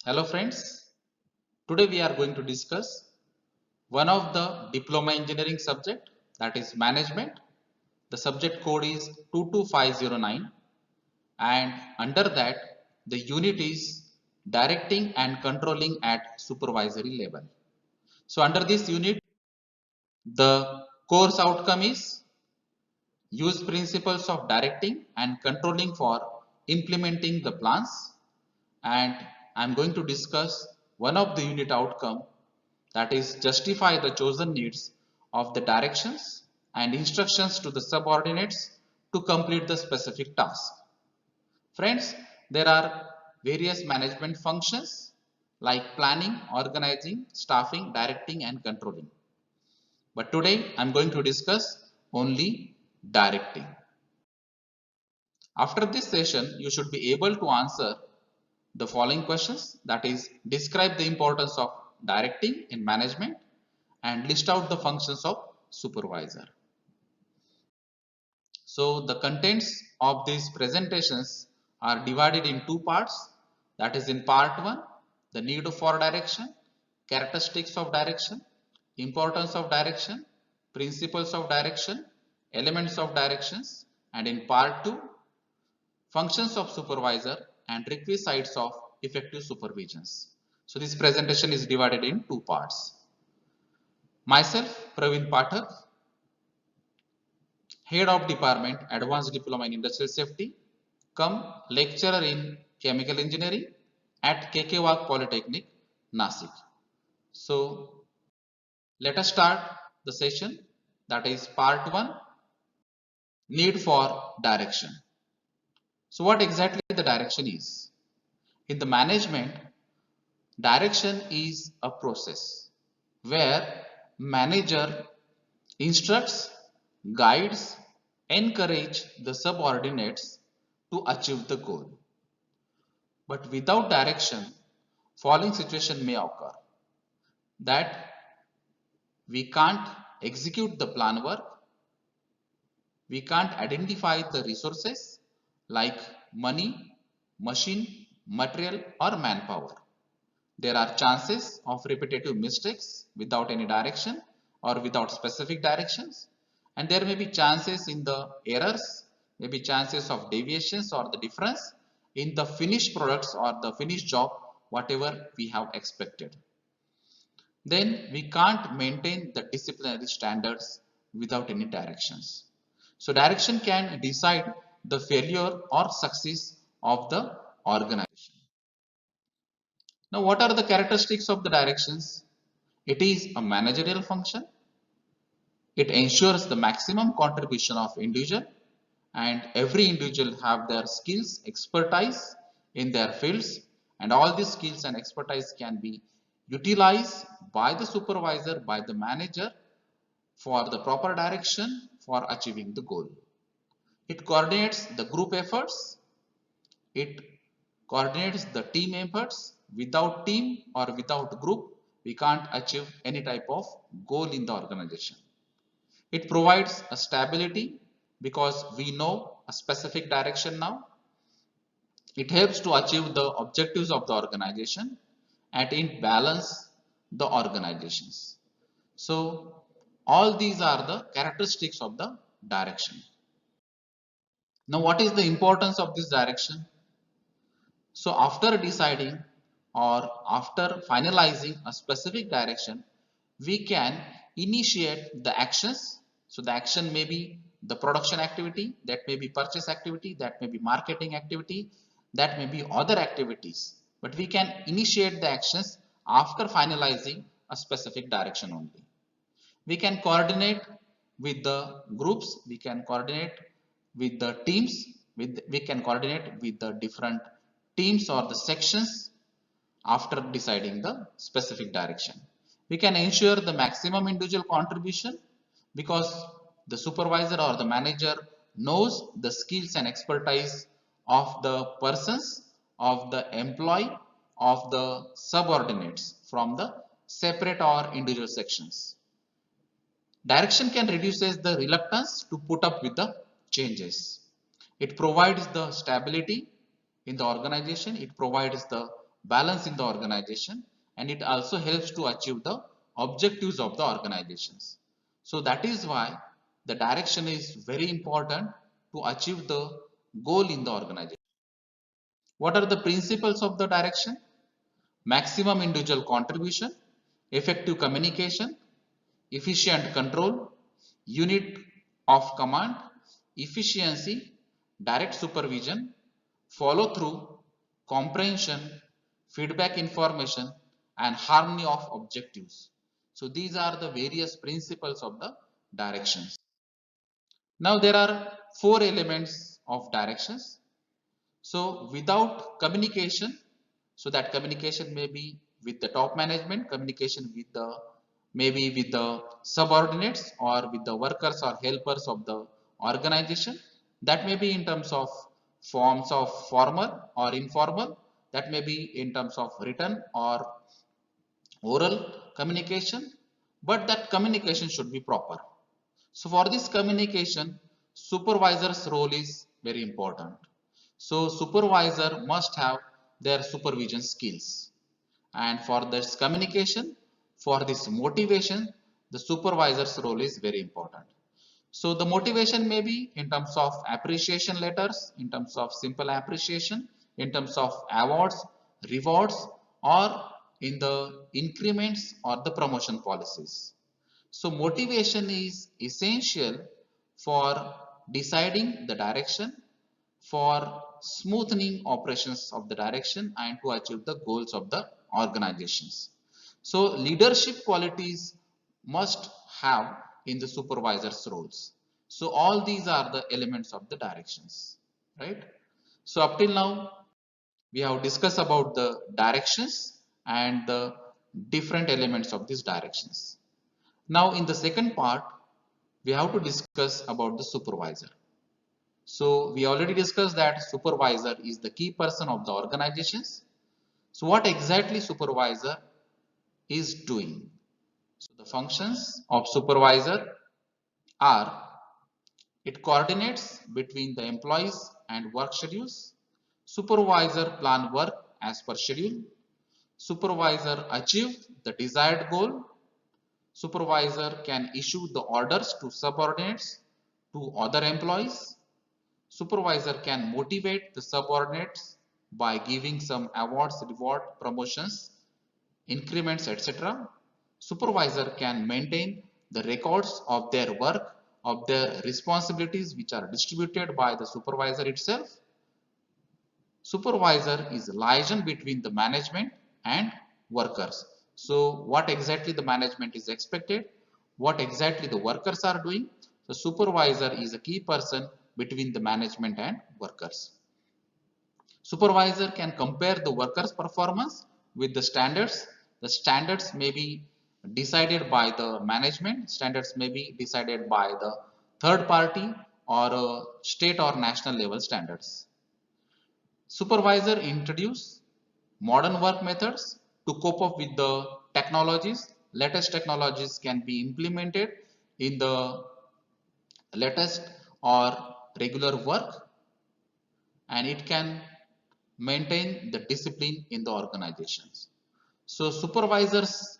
Hello friends, today we are going to discuss one of the diploma engineering subject, that is management. The subject code is 22509 and under that the unit is directing and controlling at supervisory level. So under this unit the course outcome is use principles of directing and controlling for implementing the plans, and I am going to discuss one of the unit outcome, that is justify the chosen needs of the directions and instructions to the subordinates to complete the specific task. Friends, there are various management functions like planning, organizing, staffing, directing and controlling. But today I am going to discuss only directing. After this session, you should be able to answer the following questions, that is describe the importance of directing in management and list out the functions of supervisor. So the contents of these presentations are divided in two parts, that is in part 1 the need for direction, characteristics of direction, importance of direction, principles of direction, elements of directions, and in part 2 functions of supervisor and requisites of effective supervisions. So this presentation is divided in two parts. Myself, Praveen Pathak, Head of Department, Advanced Diploma in Industrial Safety, come lecturer in Chemical Engineering at KK Wagh Polytechnic, Nasik. So let us start the session, that is part 1, need for direction. So what exactly the direction is? In the management, direction is a process where manager instructs, guides, encourage the subordinates to achieve the goal. But without direction, following situation may occur, that we can't execute the plan work, we can't identify the resources like money, machine, material or manpower. There are chances of repetitive mistakes without any direction or without specific directions, and there may be chances in the errors, maybe chances of deviations or the difference in the finished products or the finished job whatever we have expected. Then we can't maintain the disciplinary standards without any directions. So direction can decide the failure or success of the organization. Now, what are the characteristics of the directions? It is a managerial function. It ensures the maximum contribution of individual, and every individual have their skills, expertise in their fields, and all these skills and expertise can be utilized by the supervisor, by the manager for the proper direction for achieving the goal. It coordinates the group efforts. It coordinates the team efforts. Without team or without group, we can't achieve any type of goal in the organization. It provides a stability because we know a specific direction now. It helps to achieve the objectives of the organization and it balance the organizations. So all these are the characteristics of the direction. Now what is the importance of this direction? So after deciding or after finalizing a specific direction, we can initiate the actions. So the action may be the production activity, that may be purchase activity, that may be marketing activity, that may be other activities. But we can initiate the actions after finalizing a specific direction only. We can coordinate with the groups, we can coordinate with the teams, we can coordinate with the different teams or the sections after deciding the specific direction. We can ensure the maximum individual contribution because the supervisor or the manager knows the skills and expertise of the persons, of the employee, of the subordinates from the separate or individual sections. Direction can reduce the reluctance to put up with the changes. It provides the stability in the organization. It provides the balance in the organization, and it also helps to achieve the objectives of the organizations. So that is why the direction is very important to achieve the goal in the organization. What are the principles of the direction? Maximum individual contribution, effective communication, efficient control, unit of command, efficiency, direct supervision, follow through, comprehension, feedback information, and harmony of objectives. So these are the various principles of the directions. Now there are four elements of directions. So without communication, so that communication may be with the top management, communication with the maybe with the subordinates or with the workers or helpers of the organization, that may be in terms of forms of formal or informal, that may be in terms of written or oral communication, but that communication should be proper. So for this communication, supervisor's role is very important. So supervisor must have their supervision skills, and for this communication, for this motivation, the supervisor's role is very important. So the motivation may be in terms of appreciation letters, in terms of simple appreciation, in terms of awards, rewards, or in the increments or the promotion policies. So motivation is essential for deciding the direction, for smoothing operations of the direction, and to achieve the goals of the organizations. So leadership qualities must have in the supervisor's roles. So all these are the elements of the directions, right? So up till now we have discussed about the directions and the different elements of these directions. Now in the second part, we have to discuss about the supervisor. So we already discussed that supervisor is the key person of the organizations. So what exactly supervisor is doing? So the functions of supervisor are: it coordinates between the employees and work schedules. Supervisor plan work as per schedule. Supervisor achieve the desired goal. Supervisor can issue the orders to subordinates, to other employees. Supervisor can motivate the subordinates by giving some awards, reward, promotions, increments, etc. Supervisor can maintain the records of their work, of their responsibilities, which are distributed by the supervisor itself. Supervisor is liaison between the management and workers. So what exactly the management is expected, what exactly the workers are doing. The supervisor is a key person between the management and workers. Supervisor can compare the workers' performance with the standards. The standards may be decided by the management, standards may be decided by the third party or state or national level standards. Supervisor introduce modern work methods to cope up with the technologies. Latest technologies can be implemented in the latest or regular work, and it can maintain the discipline in the organizations. So supervisors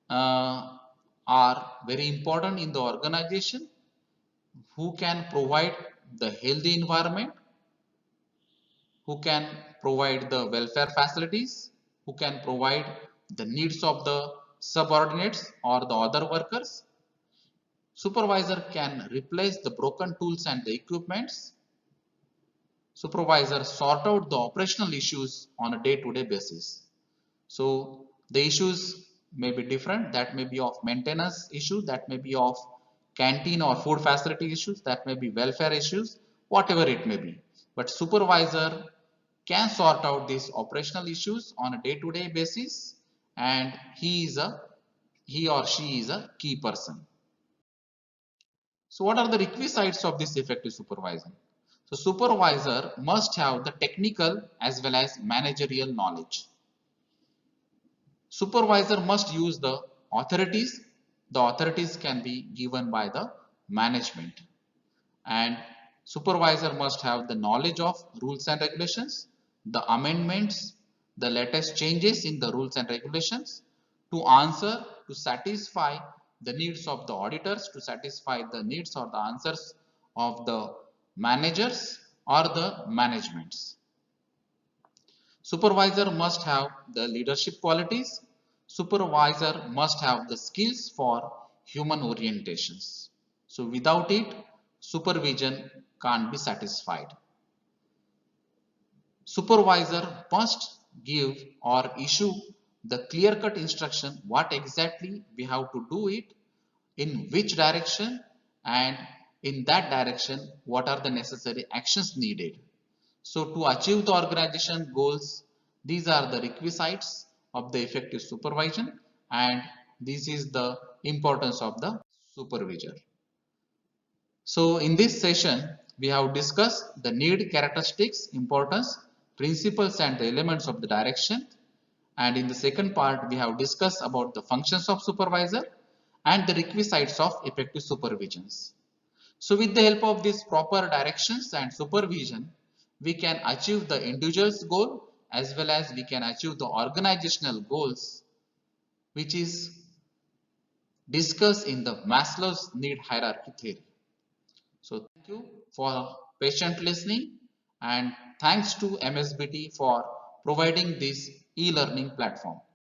are very important in the organization, who can provide the healthy environment, who can provide the welfare facilities, who can provide the needs of the subordinates or the other workers. Supervisor can replace the broken tools and the equipments. Supervisor sort out the operational issues on a day-to-day basis. So the issues may be different, that may be of maintenance issue, that may be of canteen or food facility issues, that may be welfare issues, whatever it may be. But supervisor can sort out these operational issues on a day-to-day basis, and he or she is a key person. So what are the requisites of this effective supervisor? So supervisor must have the technical as well as managerial knowledge. Supervisor must use the authorities. The authorities can be given by the management, and supervisor must have the knowledge of rules and regulations, the amendments, the latest changes in the rules and regulations, to satisfy the needs of the auditors, to satisfy the needs or the answers of the managers or the managements. Supervisor must have the leadership qualities. Supervisor must have the skills for human orientations. So without it, supervision can't be satisfied. Supervisor must give or issue the clear-cut instruction what exactly we have to do it, in which direction, and in that direction what are the necessary actions needed. So to achieve the organization goals, these are the requisites of the effective supervision, and this is the importance of the supervisor. So in this session, we have discussed the need characteristics, importance, principles and the elements of the direction. And in the second part, we have discussed about the functions of supervisor and the requisites of effective supervisions. So with the help of these proper directions and supervision, we can achieve the individual's goal as well as we can achieve the organizational goals, which is discussed in the Maslow's need hierarchy theory. So thank you for patient listening, and thanks to MSBT for providing this e-learning platform.